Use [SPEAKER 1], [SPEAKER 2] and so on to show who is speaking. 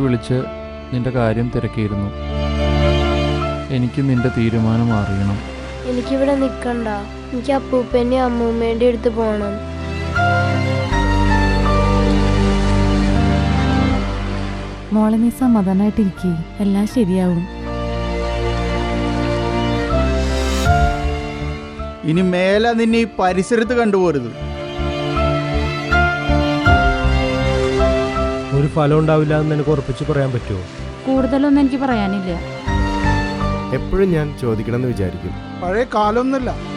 [SPEAKER 1] വിളിച്ച് നിന്റെ കാര്യം തിരക്കിയിരുന്നു. എനിക്ക് നിന്റെ തീരുമാനം അറിയണം.
[SPEAKER 2] എനിക്കിവിടെ നിൽക്കണ്ട. എനിക്ക് അപ്പൂപ്പൻ്റെയും അമ്മൂമ്മേൻ്റെയും അടുത്ത് പോകണം.
[SPEAKER 3] മോളെ നീ സമാധാനായിട്ടിരിക്കേ, എല്ലാം ശരിയാവും.
[SPEAKER 4] ഇനി മേലെ നിന്നെ ഈ പരിസരത്ത് കണ്ടുപോരുത്.
[SPEAKER 5] ഒരു ഫലം ഉണ്ടാവില്ല എന്ന് എനിക്ക് ഉറപ്പിച്ച് പറയാൻ പറ്റുമോ?
[SPEAKER 3] കൂടുതലൊന്നും എനിക്ക് പറയാനില്ല.
[SPEAKER 6] എപ്പോഴും ഞാൻ ചോദിക്കണമെന്ന് വിചാരിക്കും.
[SPEAKER 4] പഴയ കാലമൊന്നുമില്ല.